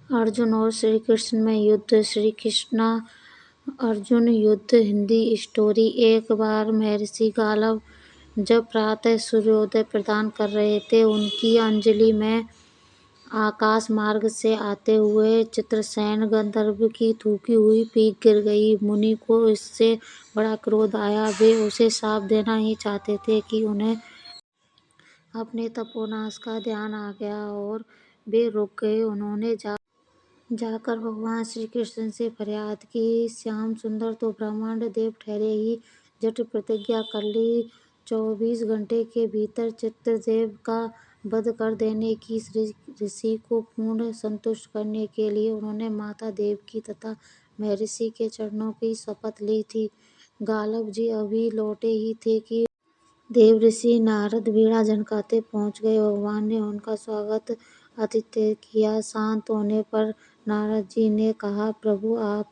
अर्जुन और श्री कृष्ण में युद्ध। श्री कृष्णा अर्जुन युद्ध। हिंदी स्टोरी। एक बार महर्षि गालव जब प्रातः सूर्योदय प्रदान कर रहे थे, उनकी अंजलि में आकाश मार्ग से आते हुए चित्रसेन गंधर्व की थूकी हुई पीक गिर गई। मुनि को इससे बड़ा क्रोध आया। वे उसे शाप देना ही चाहते थे कि उन्हें अपने तपोनाश का ध्यान आ गया और वे रुक गए। उन्होंने जाकर भगवान श्री कृष्ण से फरियाद की, श्याम सुंदर तो ब्रह्मांड देव ठहरे ही। झट प्रतिज्ञा कर ली 24 घंटे के भीतर चित्रदेव का वध कर देने की। ऋषि को पूर्ण संतुष्ट करने के लिए उन्होंने माता देवकी तथा महर्षि के चरणों की शपथ ली थी। गालव जी अभी लौटे ही थे कि देवऋषि नारद वीणा झनकाते पहुंच गए। भगवान ने उनका स्वागत आतिथ्य किया। शांत होने पर नारद जी ने कहा, प्रभु आप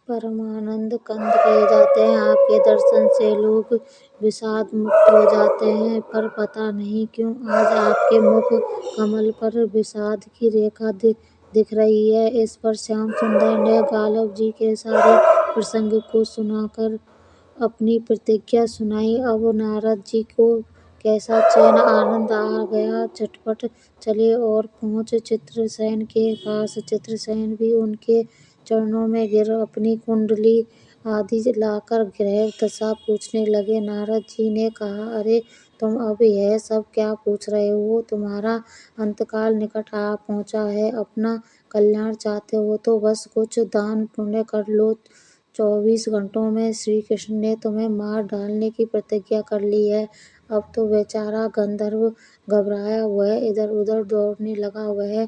परमानंद कंद कहे जाते हैं। आपके दर्शन से लोग विषाद मुक्त हो जाते हैं, पर पता नहीं क्यों आज आपके मुख कमल पर विषाद की रेखा दिख रही है। इस पर श्याम सुंदर ने गालव जी के सारे प्रसंग को सुनाकर अपनी प्रतिज्ञा सुनाई। अब नारद जी को कैसा चैन आनंद आ गया। झटपट चले और पहुंचे चित्रसेन के पास। चित्रसेन भी उनके चरणों में गिर अपनी कुंडली आदि लाकर ग्रह दशा पूछने लगे। नारद जी ने कहा, अरे तुम अब यह सब क्या पूछ रहे हो? तुम्हारा अंतकाल निकट आ पहुंचा है। अपना कल्याण चाहते हो तो बस कुछ दान पुण्य कर लो। 24 घंटों में श्री कृष्ण ने तुम्हें मार डालने की प्रतिज्ञा कर ली है। अब तो बेचारा गंधर्व घबराया, वह इधर उधर दौड़ने लगा। वह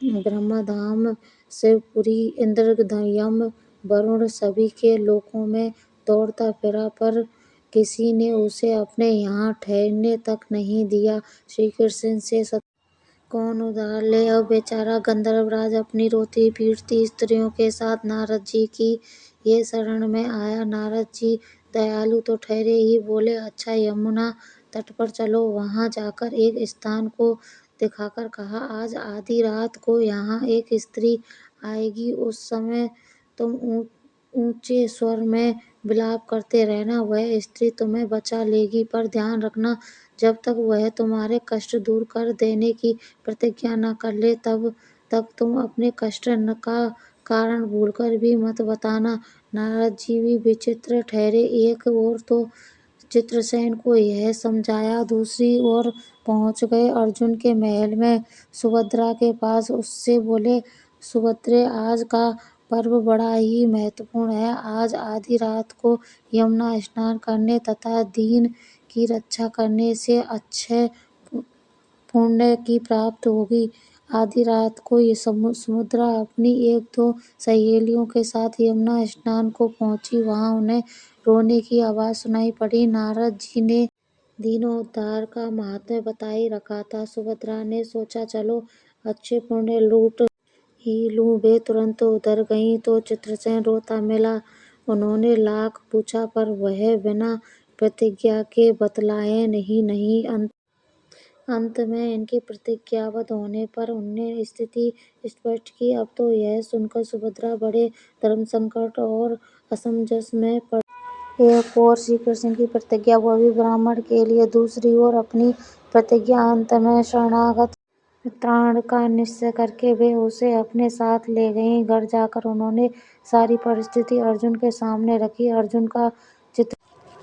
ब्रह्मधाम, शिवपुरी, इंद्र, यम, वरुण सभी के लोकों में दौड़ता फिरा, पर किसी ने उसे अपने यहाँ ठहरने तक नहीं दिया। श्री कृष्ण से कौन उधार ले? अब बेचारा गंधर्वराज अपनी रोती पीटती स्त्रियों के साथ नारद जी की ये शरण में आया। नारद जी दयालु तो ठहरे ही, बोले, अच्छा यमुना तट पर चलो। वहां जाकर एक स्थान को दिखाकर कहा, आज आधी रात को यहाँ एक स्त्री आएगी। उस समय तुम ऊंचे स्वर में विलाप करते रहना। वह स्त्री तुम्हें बचा लेगी, पर ध्यान रखना जब तक वह तुम्हारे कष्ट दूर कर देने की प्रतिज्ञा न कर ले, तब तक तुम अपने कष्ट का कारण भूलकर भी मत बताना। नारद जी भी विचित्र ठहरे। एक ओर तो चित्रसेन को यह समझाया, दूसरी ओर पहुंच गए अर्जुन के महल में सुभद्रा के पास। उससे बोले, सुभद्रे, आज का पर्व बड़ा ही महत्वपूर्ण है। आज आधी रात को यमुना स्नान करने तथा दीन की रक्षा करने से अक्षय पुण्य की प्राप्ति होगी। आधी रात को ये सुभद्रा अपनी एक दो सहेलियों के साथ यमुना स्नान को पहुंची। वहां उन्हें रोने की आवाज सुनाई पड़ी। नारद जी ने दीनोद्धार का महात्म्य बता ही रखा था। सुभद्रा ने सोचा, चलो अच्छे पुण्य लूट ही लूं। वे तुरंत उधर गईं तो चित्रसेन रोता मिला। उन्होंने लाख पूछा, पर वह बिना प्रतिज्ञा के बतलाए नहीं। अंत में इनके प्रतिज्ञाबद्ध होने पर उनने स्थिति स्पष्ट की। अब तो यह सुनकर सुभद्रा बड़े धर्मसंकट और असमंजस में पड़। एक ओर श्री कृष्ण की प्रतिज्ञा, वो भी ब्राह्मण के लिए, दूसरी ओर अपनी प्रतिज्ञा। अंत में शरणागत त्राण का निश्चय करके वे उसे अपने साथ ले गईं। घर जाकर उन्होंने सारी परिस्थिति अर्जुन के सामने रखी। अर्जुन का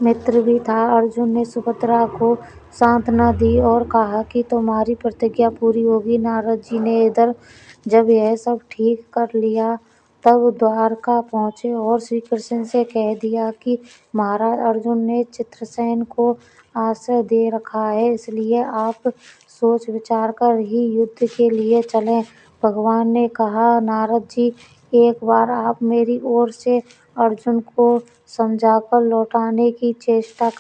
मित्र भी था। अर्जुन ने सुभद्रा को सांत्वना दी और कहा कि तुम्हारी प्रतिज्ञा पूरी होगी। नारद जी ने इधर जब यह सब ठीक कर लिया, तब द्वारका पहुंचे और श्री कृष्ण से कह दिया कि महाराज अर्जुन ने चित्रसेन को आश्रय दे रखा है, इसलिए आप सोच विचार कर ही युद्ध के लिए चलें। भगवान ने कहा, नारद जी, एक बार आप मेरी ओर से अर्जुन को समझाकर लौटाने की चेष्टा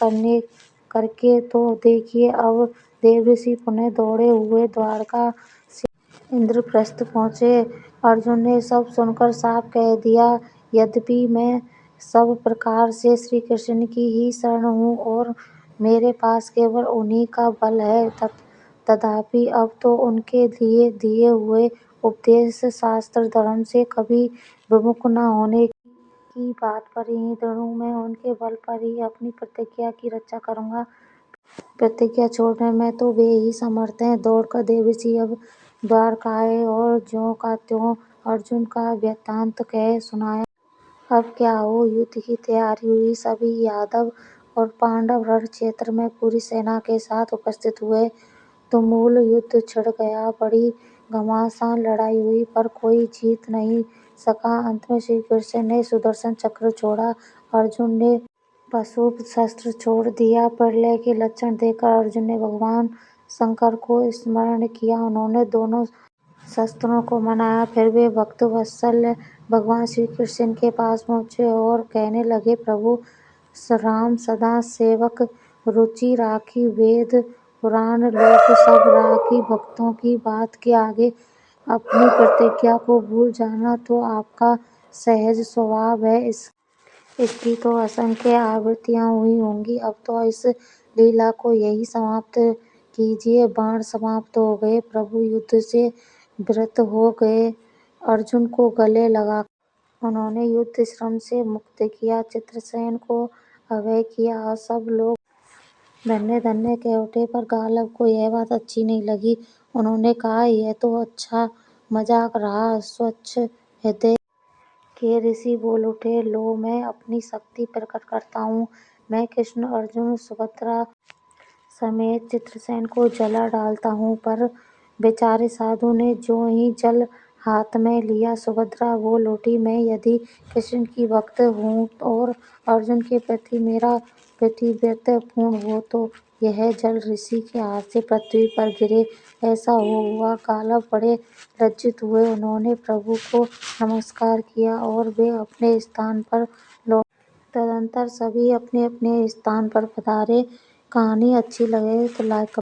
करके तो देखिए। अब देवऋषि पुनः दौड़े हुए द्वारका से इंद्रप्रस्थ पहुंचे। अर्जुन ने सब सुनकर साफ कह दिया, यद्यपि मैं सब प्रकार से श्री कृष्ण की ही शरण हूँ और मेरे पास केवल उन्हीं का बल है, तथापि अब तो उनके लिए दिए हुए उपदेश शास्त्र धर्म से कभी विमुख न होने की बात पर ही दृढ़ मैं उनके बल पर ही अपनी प्रतिज्ञा की रक्षा करूँगा। प्रतिज्ञा तोड़ने में तो वे ही समर्थ हैं। दौड़कर देवर्षि अब द्वारका आए और ज्यों का त्यों अर्जुन का वृत्तांत कह सुनाया। अब क्या हो, युद्ध की तैयारी हुई। सभी यादव और पांडव रण क्षेत्र में पूरी सेना के साथ उपस्थित हुए। तुमुल युद्ध छिड़ गया। बड़ी घमासान लड़ाई हुई पर कोई जीत नहीं सका। अंत में श्री कृष्ण ने सुदर्शन चक्र छोड़ा, अर्जुन ने पाशुपत शस्त्र छोड़ दिया। प्रलय के लक्षण देखकर अर्जुन ने भगवान शंकर को स्मरण किया। उन्होंने दोनों शस्त्रों को मनाया। फिर वे भक्तवत्सल भगवान श्री कृष्ण के पास पहुँचे और कहने लगे, प्रभु राम सदा सेवक रुचि राखी, वेद पुराण लोक सब राखी। भक्तों की बात के आगे अपनी प्रतिज्ञा को भूल जाना तो आपका सहज स्वभाव है। इसकी तो असंख्य आवृत्तियाँ हुई होंगी। अब तो इस लीला को यहीं समाप्त कीजिए। बाण समाप्त हो गए। प्रभु युद्ध से विरत हो गए। अर्जुन को गले लगाकर उन्होंने युद्ध श्रम से मुक्त किया। चित्रसेन को अभय किया और सब लोग धन्य धन्य कह उठे। पर गालब को यह बात अच्छी नहीं लगी। उन्होंने कहा, यह तो अच्छा मजाक रहा। स्वच्छ हृदय के ऋषि बोल उठे, लो मैं अपनी शक्ति प्रकट करता हूँ। मैं कृष्ण अर्जुन सुभद्रा समेत चित्रसेन को जला डालता हूँ। पर बेचारे साधु ने जो ही जल हाथ में लिया, सुभद्रा बोल उठी, मैं यदि कृष्ण की भक्त हूँ और अर्जुन के प्रति मेरा पतिव्रत पूर्ण हो तो यह जल ऋषि के हाथ से पृथ्वी पर गिरे। ऐसा हुआ। गालब बड़े लज्जित हुए। उन्होंने प्रभु को नमस्कार किया और वे अपने स्थान पर लौट। तदंतर सभी अपने अपने स्थान पर पधारे। कहानी अच्छी लगे तो लाइक